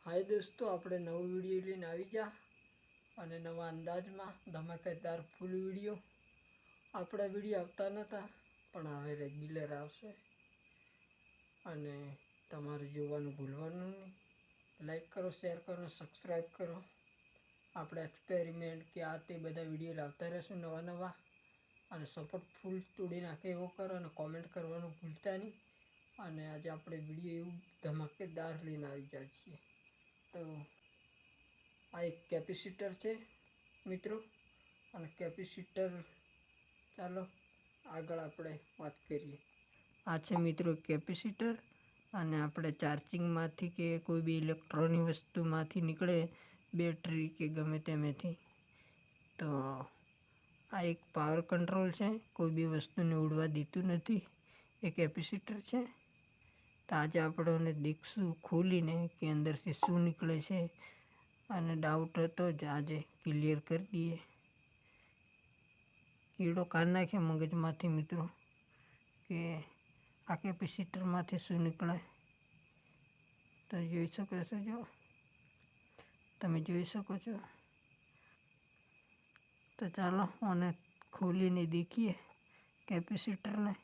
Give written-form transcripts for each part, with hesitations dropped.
हाय दोस्तों, આપણે નવો વિડીયો લઈને આવી જા અને નવા અંદાજમાં ધમાકેદાર ફૂલ વિડીયો. આપણા વિડીયો આવતા નહોતા પણ હવે રેગ્યુલર આવશે અને તમારે જોવાનું ભૂલવાનું નહીં. લાઈક કરો, શેર કરો, સબસ્ક્રાઈબ કરો. આપણે એક્સપેરિમેન્ટ કે આ તે બધા વિડીયો લાવતા રહીશું નવા અને સપોર્ટ ફૂલ તોડી નાખે એવો કરો અને કોમેન્ટ કરવાનું ભૂલતા નહીં. અને આજે આપણે વિડીયો એવું ધમાકેદાર લઈને આવી જાય છીએ. તો આ એક કેપેસિટર છે મિત્રો, અને કેપેસિટર ચાલો આગળ આપણે વાત કરીએ. આ છે મિત્રો કેપેસિટર, અને આપણે ચાર્જિંગમાંથી કે કોઈ બી ઇલેક્ટ્રોનિક વસ્તુમાંથી નીકળે, બેટરી કે ગમે તેમાંથી, તો આ એક પાવર કંટ્રોલ છે. કોઈ બી વસ્તુને ઉડવા દીધું નથી એ કેપેસિટર છે. તો આજે આપણને દેખશું ખોલીને કે અંદરથી શું નીકળે છે, અને ડાઉટ હતો જ આજે ક્લિયર કરી દઈએ. કીડો કાઢી નાખે મગજમાંથી મિત્રો કે આ કેપેસિટરમાંથી શું નીકળે. તો જોઈ શકો છો, તમે જોઈ શકો છો. તો ચાલો અને ખોલીને દેખીએ કેપેસિટરને.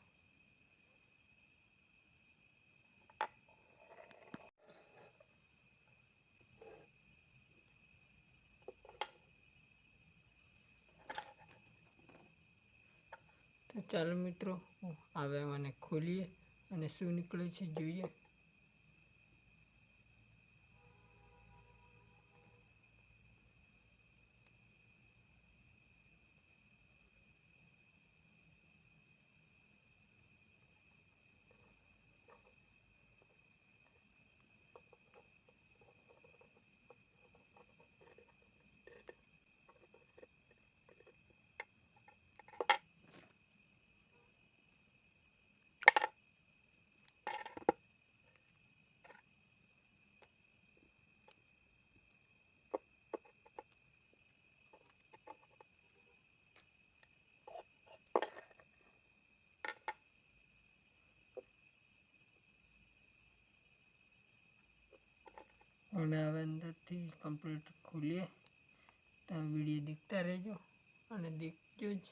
તો ચાલો મિત્રો હવે મને ખોલીએ અને શું નીકળે છે જોઈએ. અને હવે અંદરથી કમ્પ્લીટ ખોલીએ. તમે વિડીયો દેખતા રહેજો અને દેખજો જ.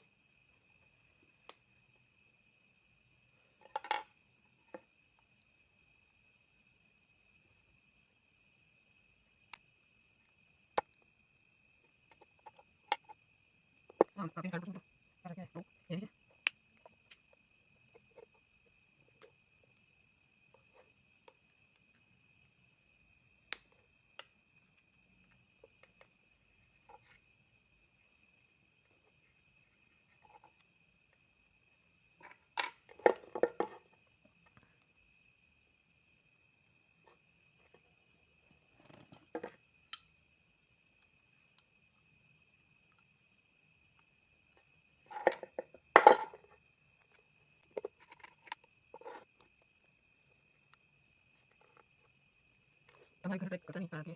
તમારે ઘર કરતા નહીં, કારણ કે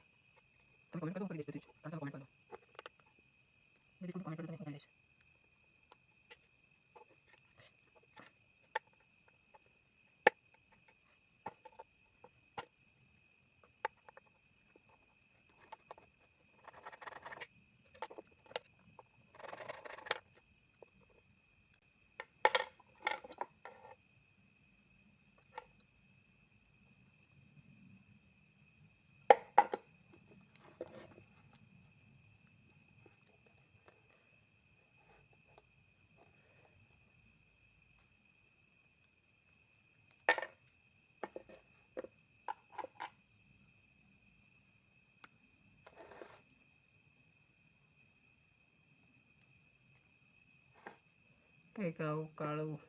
તમે કોમેન્ટ કરો કરી દઈશ. બધું જ કોમેન્ટ કરો, બધી કોમેન્ટ કરો કરી દઈશ. કંઈક આવું કાળું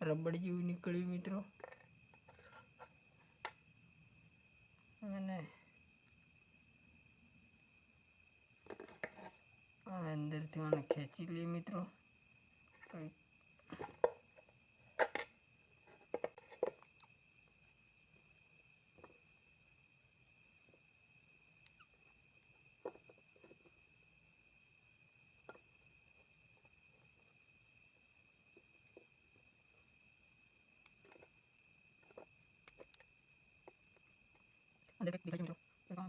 રબડ જેવું નીકળ્યું મિત્રો. અને અંદરથી મને ખેંચી લઈએ મિત્રો. કંઈક અંદર કંઈક દેખાય છે મિત્રો.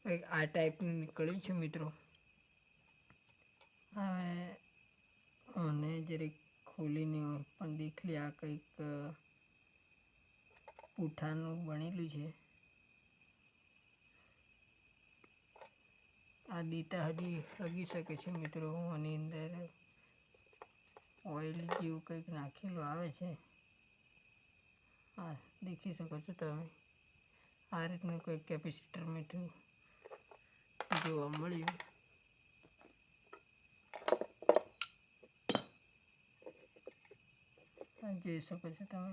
કંઈક આ ટાઈપનું નીકળ્યું છે મિત્રો. હવે અને જરીક ખોલીને પણ દેખ લે. આ કંઈક પૂઠાનું બનેલું છે. આ દીતા હજી લગી શકે છે મિત્રો. આની અંદર ઓઇલ જેવું કંઈક નાખેલું આવે છે. હા, દેખી શકો છો તમે. આ રીતનું કંઈક કેપેસિટર મીઠું જોવા મળ્યું. જોઈ શકો છો તમે.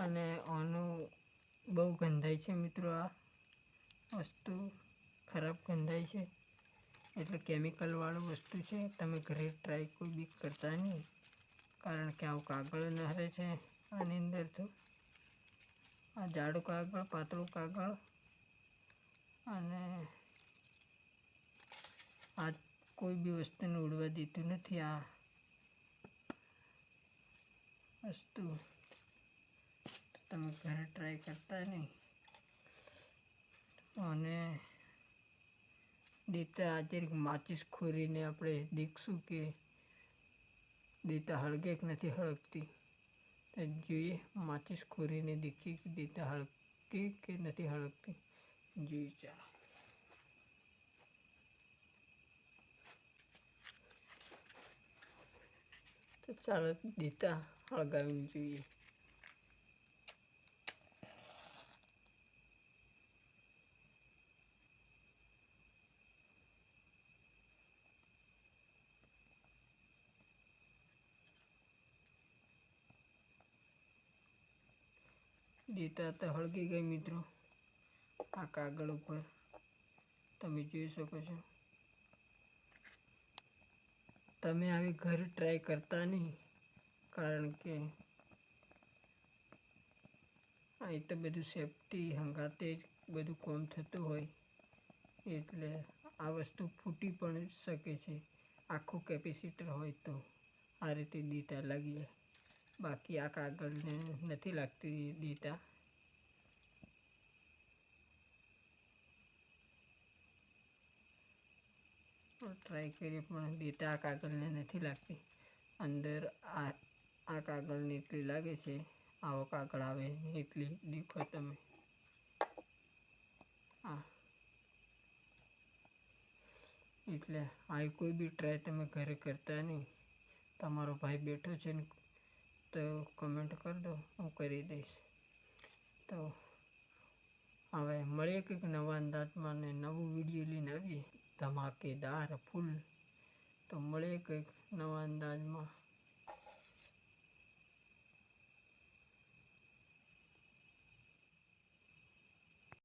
અને આનું બહુ ગંધાય છે મિત્રો. આ વસ્તુ ખરાબ ગંધાય છે. એટલે કેમિકલવાળું વસ્તુ છે. તમે ઘરે ટ્રાય કોઈ બી કરતા નહીં, કારણ કે આવું કાગળ ન રહે છે આની અંદર. તો આ જાડું કાગળ, પાતળું કાગળ, અને આ કોઈ બી વસ્તુને ઉડવા દેતું નથી. આ વસ્તુ તમે ઘરે ટ્રાય કરતા નહીં. અને દેતા આજે માચીસ ખોરીને આપણે દેખશું કે દેતા હળગે કે નથી હળગતી. જોઈએ, માચીસ ખોરીને દેખીએ કે દેતા હળગતી કે નથી હળગતી. જોઈએ, ચાલો. તો ચાલો દેતા હળગાવીને જોઈએ. દેતા તો હળગી ગઈ મિત્રો. આ કાગળ ઉપર તમે જોઈ શકો છો. તમે આવી ઘરે ટ્રાય કરતા નહીં, કારણ કે એ તો બધું સેફટી હંગાતે જ બધું કામ થતું હોય. એટલે આ વસ્તુ ફૂટી પણ શકે છે. આખું કેપેસિટર હોય તો આ રીતે દેતા લાગી જાય. બાકી આ કાગળને નથી લાગતી દેતા. ટ્રાય કરીએ પણ દેતા આ કાગળને નથી લાગતી. અંદર આ કાગળને એટલી લાગે છે. આવો કાગળ આવે એટલી દેખો તમે. હા, એટલે આ કોઈ બી ટ્રાય તમે ઘરે કરતા નહીં. તમારો ભાઈ બેઠો છે ને તો કમેન્ટ કરી દો, હું કરી દઈશ. તો હવે મળીએ કંઈક નવા અંદાજમાં ને નવું વિડીયો લઈને આવીએ ધમાકેદાર ફૂલ. તો મળીએ કંઈક નવા અંદાજમાં.